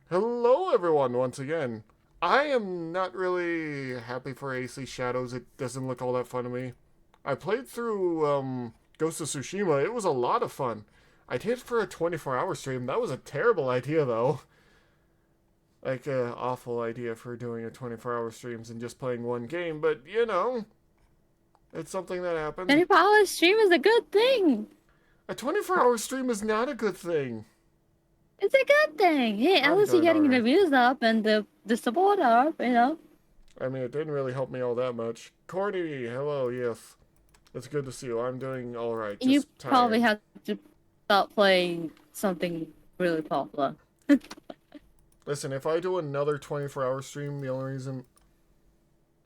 Hello, everyone, once again. I am not really happy for AC Shadows. It doesn't look all that fun to me. I played through Ghost of Tsushima. It was a lot of fun. I did it for a 24-hour stream. That was a terrible idea, though. Like, an awful idea for doing a 24-hour streams and just playing one game. But, it's something that happened. 24-hour stream is a good thing. A 24-hour stream is not a good thing. It's a good thing. Hey, at I'm least you're doing getting the alright. views up and the support up. I mean, it didn't really help me all that much. Cordy, hello, yes. It's good to see you. I'm doing alright, You just probably tired. have to start playing something really popular. Listen, if I do another 24-hour stream, the only reason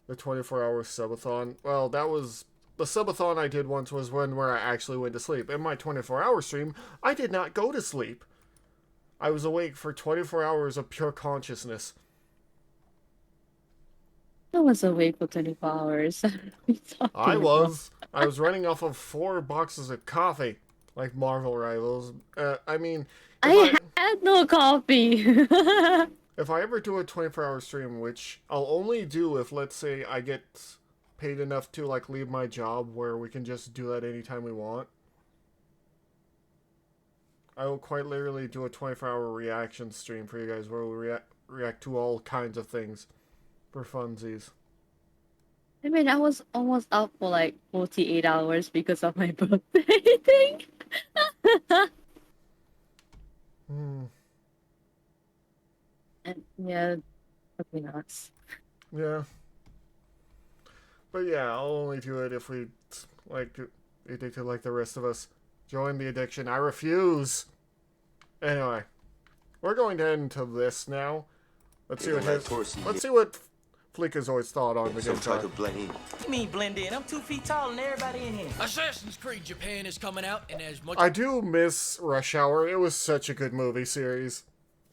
the 24-hour subathon, well, that was the subathon I did once was when where I actually went to sleep. In my 24-hour stream, I did not go to sleep. I was awake for 24 hours of pure consciousness. I was awake for 24 hours. What are you I talking about? was. I was running off of 4 boxes of coffee, like Marvel Rivals. I mean, if I I had no coffee. if I ever do a 24-hour stream, which I'll only do if, let's say, I get paid enough to like leave my job where we can just do that anytime we want. I will quite literally do a 24-hour reaction stream for you guys where we react to all kinds of things for funsies. I mean, I was almost up for like 48 hours because of my birthday thing. Hmm. And yeah, probably nuts. Yeah. But yeah, I'll only do it if we like addicted like the rest of us. Join the addiction. I refuse. Anyway, we're going to head into this now. Let's see what FLEEKAZOID's thought on the So game. try to blend in. You mean blend in? I'm 2 feet taller than everybody in here. Assassin's Creed Japan is coming out, and as much I do miss Rush Hour. It was such a good movie series.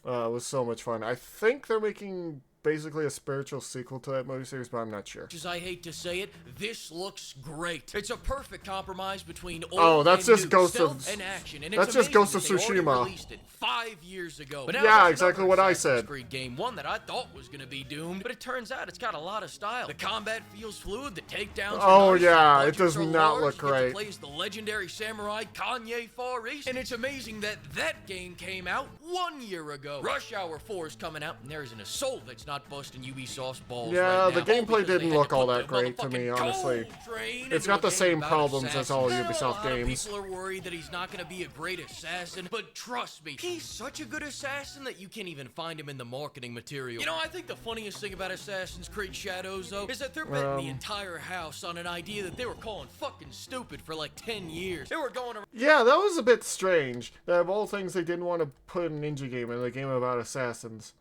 It was so much fun. I think they're making basically a spiritual sequel to that movie series, but I'm not sure. as I hate to say it, this looks great. It's a perfect compromise between old Oh, that's and just new, Ghost stealth of- and action. And that's it's just amazing Ghost of that they already Tsushima. released it 5 years ago. But now Yeah, there's exactly another what I Assassin's said. Creed game, one that I thought was going to be doomed, but it turns out it's got a lot of style. The combat feels fluid, the takedowns Oh, are nice, yeah, the it does budgets are not large, look you get to right. play as the legendary samurai Kanye Far East, and it's amazing that that game came out 1 year ago. Rush Hour 4 is coming out, and there isn't a soul that's not busting Ubisoft's balls Yeah, right the now. gameplay Because they didn't had to look all put that the great to me, motherfucking honestly. gold train It's into got a the game same about problems as all assassins. Ubisoft A lot of games. people are worried that he's not going to be a great assassin, but trust me, he's such a good assassin that you can't even find him in the marketing material. You know, I think the funniest thing about Assassin's Creed Shadows, though, is that they're betting the entire house on an idea that they were calling fucking stupid for like 10 years. They were going around. Yeah, that was a bit strange. That of all things, they didn't want to put an ninja game in a game about assassins.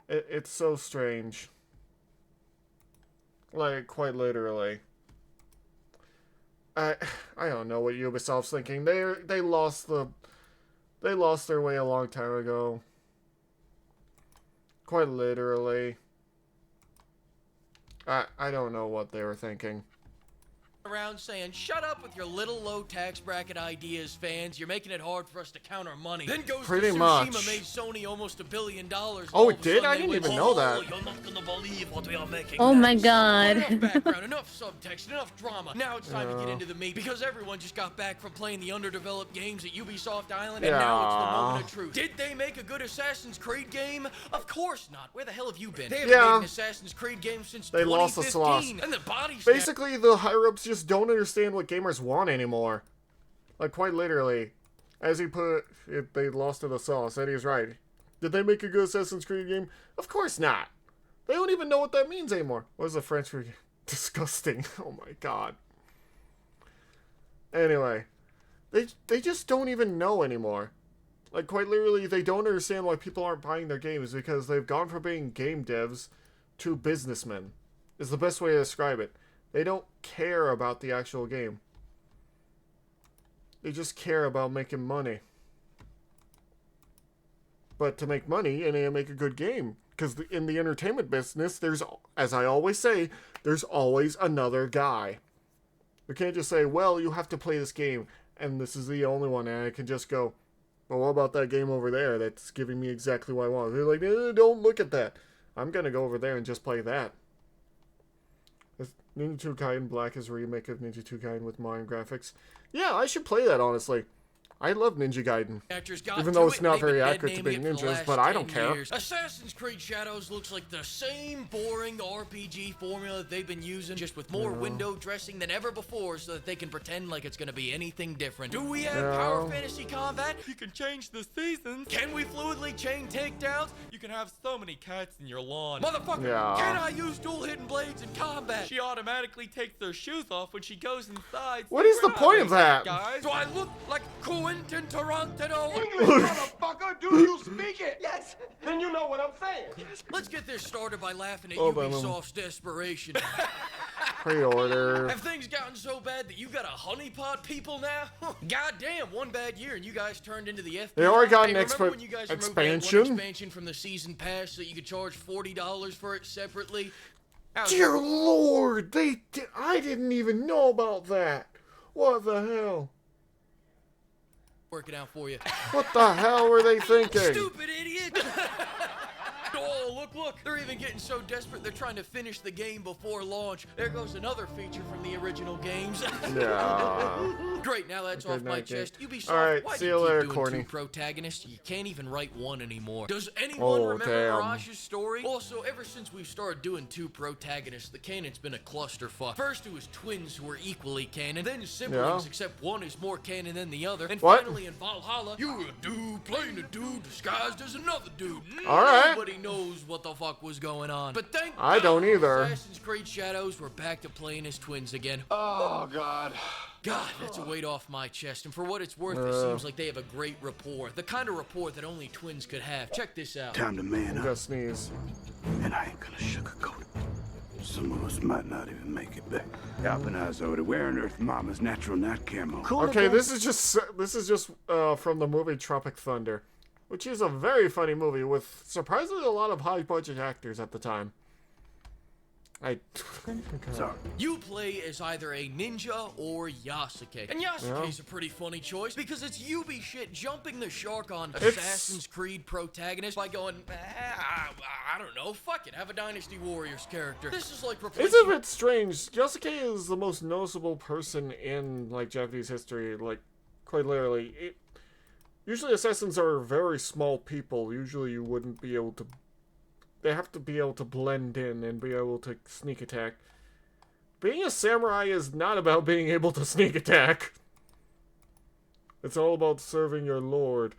It's so strange. Like, quite literally. I I don't know what Ubisoft's thinking. They lost their way a long time ago. Quite literally. I don't know what they were thinking. Around saying, shut up with your little low tax bracket ideas, fans. You're making it hard for us to count our money. Then goes Pretty to Tsushima much. made Sony almost $1 billion. Oh, and all it of a did? sudden I they didn't went, even know "Oh, that." You're not gonna believe what we are making Oh my next." god. Enough background, enough subtext, enough drama. Now it's time to get into the meat because everyone just got back from playing the underdeveloped games at Ubisoft Island, and now it's the moment of truth. Did they make a good Assassin's Creed game? Of course not. Where the hell have you been? They haven't Yeah. made an Assassin's Creed game since They lost the sauce. 2015, and the body Basically, the higher-ups just don't understand what gamers want anymore. Like, quite literally. As he put it, they lost to the sauce. Eddie's right. Did they make a good Assassin's Creed game? Of course not. They don't even know what that means anymore. What was the French for disgusting? Oh my god. Anyway. They just don't even know anymore. Like, quite literally, they don't understand why people aren't buying their games because they've gone from being game devs to businessmen. Is the best way to describe it. They don't care about the actual game. They just care about making money. But to make money, you need to make a good game. Because in the entertainment business, there's, as I always say, there's always another guy. You can't just say, well, you have to play this game, and this is the only one, and I can just go, But what about that game over there that's giving me exactly what I want? They're like, don't look at that. I'm gonna go over there and just play that. Ninja 2 Gaiden Black is a remake of Ninja 2 Gaiden with modern graphics. Yeah, I should play that, honestly. I love Ninja Gaiden. Even though it's not very accurate to big ninjas, but I don't care. Assassin's Creed Shadows looks like the same boring RPG formula they've been using, just with more window dressing than ever before so that they can pretend like it's gonna be anything different. Do we have power fantasy combat? You can change the seasons. Can we fluidly chain takedowns? You can have so many cats in your lawn. Motherfucker, can I use dual hidden blades in combat? She automatically takes their shoes off when she goes inside. What is the point of that? Guys? Do I look like Quentin Tarantino? English, motherfucker! Do you speak it? Yes! Then you know what I'm saying. Let's get this started by laughing at Hold on, Ubisoft's Desperation. Pre-order. Have things gotten so bad that you got a honeypot people now? Goddamn, one bad year and you guys turned into the FBI. They already got an remember when you guys removed that expansion? one expansion from the season pass so that you could charge $40 for it separately? Dear Lord, I didn't even know about that. What the hell? Working out for you. What the hell were they thinking? Stupid idiot! Oh, look, they're even getting so desperate they're trying to finish the game before launch. There goes another feature from the original games. Yeah. Great, now that's off my chest. Ubisoft, Alright, why see do you you keep later, doing corny. 2 protagonists? You can't even write one anymore. Does anyone remember damn. Mirage's story? Also, ever since we've started doing 2 protagonists, the canon's been a clusterfuck. First it was twins who were equally canon, then siblings, except one is more canon than the other, and What? finally in Valhalla, you're a dude playing a dude disguised as another dude. Alright. Nobody knows what the fuck was going on. But thank I don't God, either. Assassin's Creed Shadows, we're back to playing as twins again. Oh, God. God, that's a weight off my chest. And for what it's worth, it seems like they have a great rapport. The kind of rapport that only twins could have. Check this out. Time to man I'm up, gonna sneeze. and I ain't gonna sugarcoat it. Some of us might not even make it back. Alpinizoid, where on earth Mama's natural night camo? Okay, this is just from the movie Tropic Thunder, which is a very funny movie with surprisingly a lot of high budget actors at the time. Sorry. You play as either a ninja or Yasuke. And Yasuke's a pretty funny choice because it's Ubi shit jumping the shark on Assassin's Creed protagonists by going, I don't know, fuck it, have a Dynasty Warriors character. This is like replacing... It's a bit strange. Yasuke is the most noticeable person in like Japanese history, like quite literally. Usually assassins are very small people. Usually you wouldn't be able to... They have to be able to blend in and be able to sneak attack. Being a samurai is not about being able to sneak attack. It's all about serving your lord.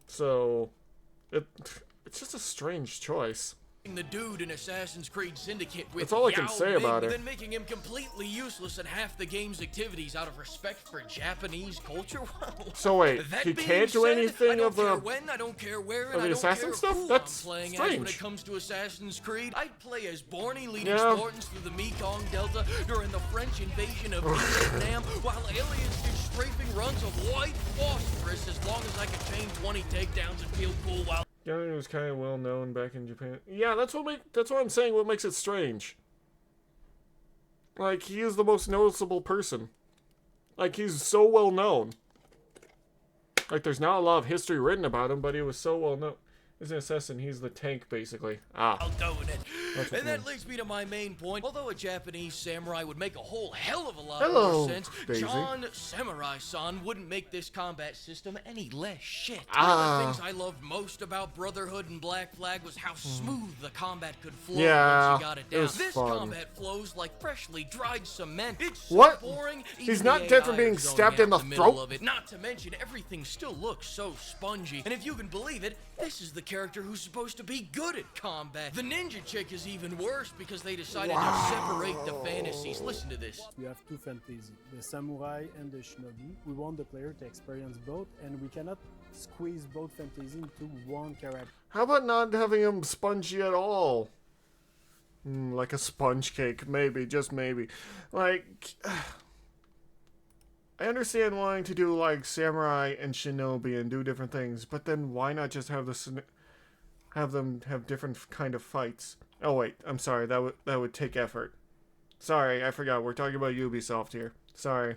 So, it's just a strange choice. The dude in Assassin's Creed Syndicate with That's all I can Yao say Ming, about it. then making him completely useless in half the game's activities out of respect for Japanese culture. So wait, That he being can't do said, anything I don't of care the... when, I don't care where, of and the I don't assassin care stuff? who That's I'm playing as when it strange. comes to Assassin's Creed. I'd play as Barney leading Yeah. Spartans through the Mekong Delta during the French invasion of Vietnam, while aliens did strafing runs of white phosphorus as long as I could chain 20 takedowns and feel cool while... Yasuke was kind of well known back in Japan. Yeah, that's what I'm saying. What makes it strange? Like, he is the most noticeable person. Like, he's so well known. Like, there's not a lot of history written about him, but he was so well known. He's an assassin. He's the tank, basically. I'll doing it. That's what And that it leads me to my main point. Although a Japanese samurai would make a whole hell of a lot Hello, more sense, Daisy. John Samurai-san wouldn't make this combat system any less shit. One Ah. of the things I loved most about Brotherhood and Black Flag was how smooth the combat could flow Yeah, once you got it it down. was This fun. combat flows like freshly dried cement. It's so What? boring. He's even not the dead from AI being is zoning stabbed out in the middle throat? of it. Not to mention, everything still looks so spongy. And if you can believe it, this is the character who's supposed to be good at combat. The ninja chick is even worse because they decided to separate the fantasies. Listen to this. We have two fantasy, the samurai and the shinobi. We want the player to experience both, and we cannot squeeze both fantasy into one character. How about not having him spongy at all? Like a sponge cake, maybe, just maybe. Like, I understand wanting to do like samurai and shinobi and do different things, but then why not just have have them have different kind of fights? Oh wait, I'm sorry. That would take effort. Sorry, I forgot. We're talking about Ubisoft here. Sorry.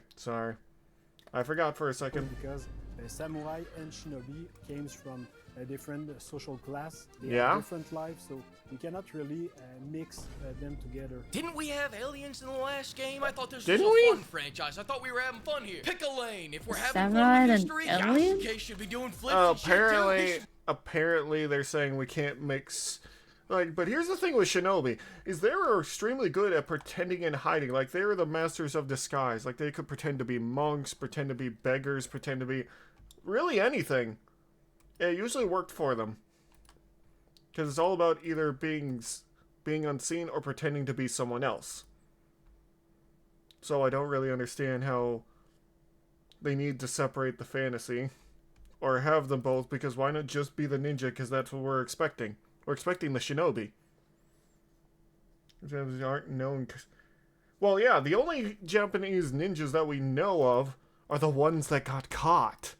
I forgot for a second. Because samurai and shinobi came from a different social class. They Yeah. have different lives, so we cannot really mix them together. Didn't we have aliens in the last game? I thought this Didn't was we? a fun franchise. I thought we were having fun here. Pick a lane. If we're having Samurai fun with and history, alien? Yasuke should be doing flips and shit too. Apparently they're saying we can't mix. Like, but here's the thing with Shinobi, is they were extremely good at pretending and hiding. Like, they were the masters of disguise. Like, they could pretend to be monks, pretend to be beggars, pretend to be really anything. It usually worked for them. Because it's all about either being unseen or pretending to be someone else. So I don't really understand how they need to separate the fantasy. Or have them both, because why not just be the ninja, because that's what we're expecting. We're expecting the shinobi. These aren't known. Well, yeah, the only Japanese ninjas that we know of are the ones that got caught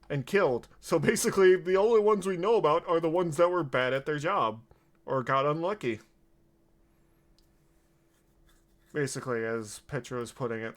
and killed. So basically, the only ones we know about are the ones that were bad at their job or got unlucky. Basically, as Petro is putting it.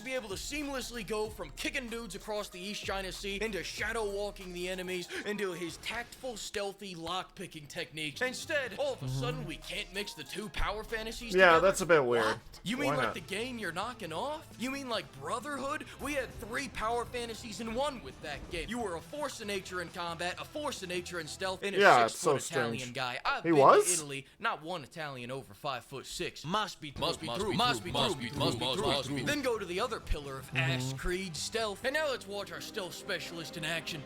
Be able to seamlessly go from kicking dudes across the East China Sea into shadow walking the enemies into his tactful, stealthy lock-picking techniques. Instead, all of a sudden, we can't mix the two power fantasies Yeah, together? that's a bit weird. What? You mean Why like not? the game you're knocking off? You mean like Brotherhood? We had 3 power fantasies in one with that game. You were a force of nature in combat, a force of nature in stealth, and a Yeah, it's 6-foot so Italian strange. guy. I've He been was? to Italy, not one Italian over 5'6". Must be true. Then go to the other pillar of ass creed, stealth. And now let's watch our stealth specialist in action.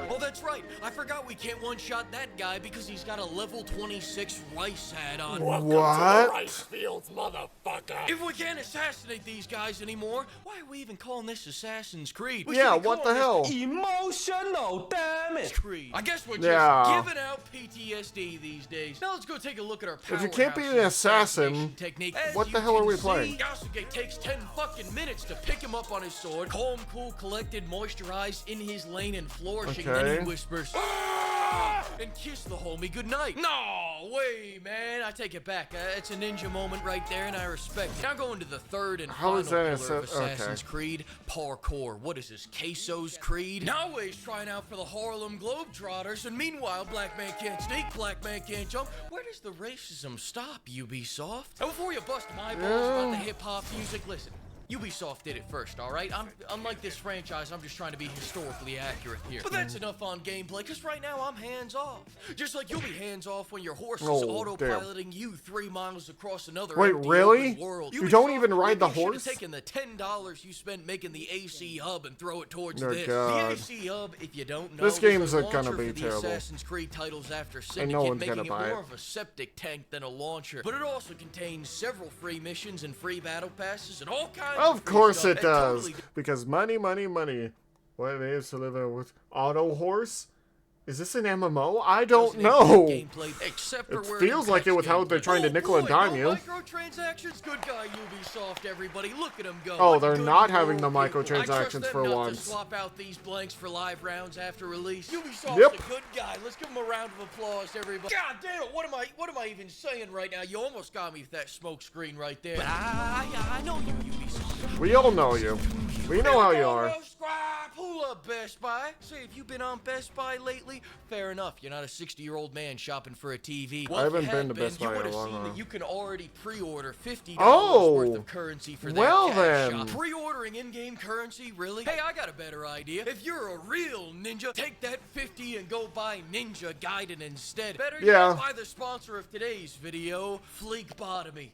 Oh, that's right. I forgot we can't one-shot that guy because he's got a level 26 rice hat on. What? Fields, motherfucker. If we can't assassinate these guys anymore, why are we even calling this Assassin's Creed? We Yeah, should be what the calling hell? Emotional, damn this it! Creed. I guess we're just Yeah. giving out PTSD these days. Now let's go take a look at our If you can't be an powerhouse assassin, assassination technique. As what the you hell are can we see, playing? Yasuke takes 10 fucking minutes to pick him up on his sword, calm, cool, collected, moisturized, in his lane and flourishing. Then Okay. he whispers, "Ah!" and kiss the homie goodnight. No way, man. I take it back. It's a ninja moment right there, and I respect it. Now going to the third and How final is that pillar of okay. Assassin's Creed, parkour. What is this, Queso's Creed? Now he's trying out for the Harlem Globetrotters, and meanwhile, black man can't sneak, black man can't jump. Where does the racism stop, Ubisoft? And before you bust my balls about the hip-hop music, listen. Ubisoft did it first, alright? Unlike this franchise, I'm just trying to be historically accurate here. But that's enough on gameplay, because right now I'm hands-off. Just like you'll be hands-off when your horse is Oh, autopiloting you 3 miles across another Wait, empty really? open world. You don't Ubisoft, even ride the maybe you horse? should've taken the $10 you spent making the AC hub and throw it towards Oh, this. God. The AC hub, if you don't know, This is game's the gonna launcher be for the terrible. Assassin's Creed titles after And Syndicate, no one's making gonna it buy more it. of a septic tank than a launcher. But it also contains several free missions and free battle passes and all kinds of Of free course stuff it and does. totally Because money, money, money. What it is to live with Auto Horse? Is this an MMO? I don't doesn't know. include gameplay, except for It where feels like it with how they're trying to nickel and dime you. Microtransactions, good guy Ubisoft, everybody. Look at them go. Oh, What they're good not having the people. I trust microtransactions them for not to once. swap out these blanks for live rounds after release. Ubisoft's Yep. a good guy. Let's give him a round of applause, everybody. God damn it! What am I even saying right now? You almost got me with that smoke screen right there. But I know you, Ubisoft. We all know you. We know how you are. Pull up, Best Buy. Say, have you been on Best Buy lately? Fair enough. You're not a 60-year-old man shopping for a TV. Well, I if you haven't been had to Best Buy you in a would have long seen time. that you can already pre-order $50 Oh, worth of currency for that well cash then. shop. Pre-ordering in-game currency, really? Hey, I got a better idea. If you're a real ninja, take that 50 and go buy Ninja Gaiden instead. Better Yeah. yet, buy the sponsor of today's video, FLEEKAZOID.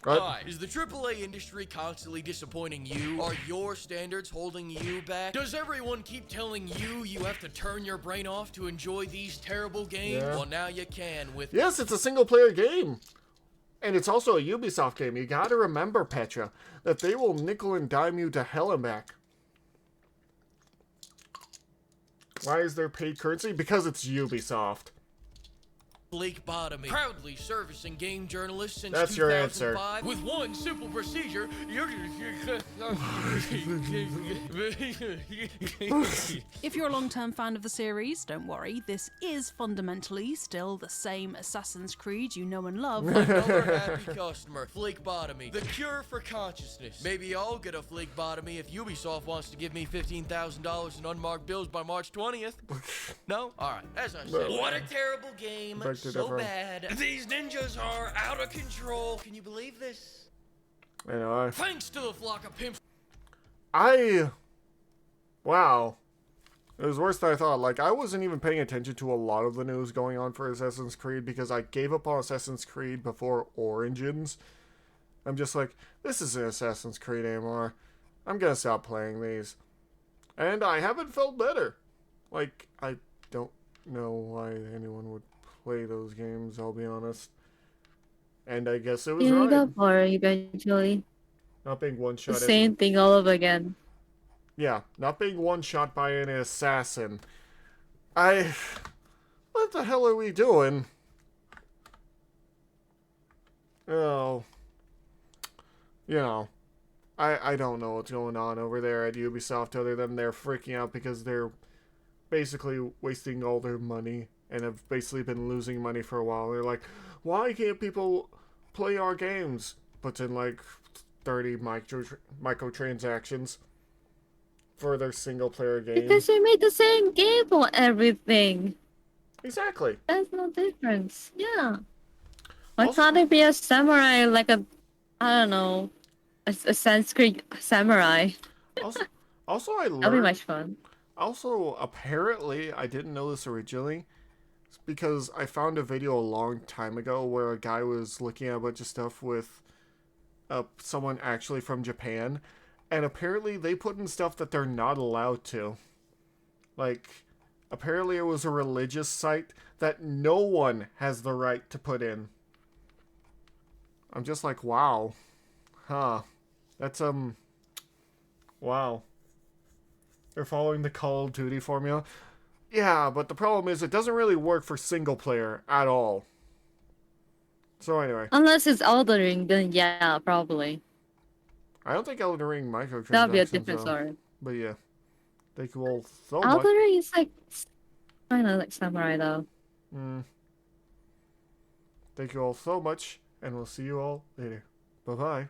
What? Hi, is the AAA industry constantly disappointing you? Are your standards holding you back? Does everyone keep telling you you have to turn your brain off to enjoy these terrible games? Yeah. Well, now you can with... Yes, it's a single-player game. And it's also a Ubisoft game. You gotta remember, Petra, that they will nickel and dime you to hell and back. Why is there paid currency? Because it's Ubisoft. FLEEKAZOID, proudly servicing game journalists since That's your answer. 2005 with one simple procedure. If you're a long-term fan of the series, don't worry, this is fundamentally still the same Assassin's Creed you know and love. Another happy customer, FLEEKAZOID, the cure for consciousness. Maybe I'll get a FLEEKAZOID if Ubisoft wants to give me $15,000 in unmarked bills by March 20th. No? Alright, as I said. What a terrible game. So bad. These ninjas are out of control. Can you believe this? Anyway. Thanks to the flock of pimps. Wow. It was worse than I thought. Like, I wasn't even paying attention to a lot of the news going on for Assassin's Creed because I gave up on Assassin's Creed before Origins. I'm just like, this isn't Assassin's Creed anymore. I'm gonna stop playing these. And I haven't felt better. Like, I don't know why anyone would play those games, I'll be honest. And I guess it was You right. got bored eventually. Not being one-shot. The same thing all over again. Yeah, not being one-shot by an assassin. What the hell are we doing? Oh. You know. I don't know what's going on over there at Ubisoft other than they're freaking out because they're basically wasting all their money and have basically been losing money for a while. They're like, why can't people play our games? Puts in like 30 microtransactions for their single-player game. Because they made the same game for everything. Exactly. There's no difference. Yeah. Why Also- can't it be a samurai like a, I don't know, a Sanskrit samurai? Also, I learned... That'd be much fun. Also, apparently, I didn't know this originally, because I found a video a long time ago where a guy was looking at a bunch of stuff with someone actually from Japan, and apparently they put in stuff that they're not allowed to. Like, apparently it was a religious site that no one has the right to put in. I'm just like, wow. Huh. That's, wow. They're following the Call of Duty formula. Yeah, but the problem is it doesn't really work for single player at all. So anyway. Unless it's Elden Ring, then yeah, probably. I don't think Elden Ring microtransactions. That'd be a different though. story. But yeah. Thank you all so much. Elden Ring is like kind of like samurai though. Thank you all so much, and we'll see you all later. Bye-bye.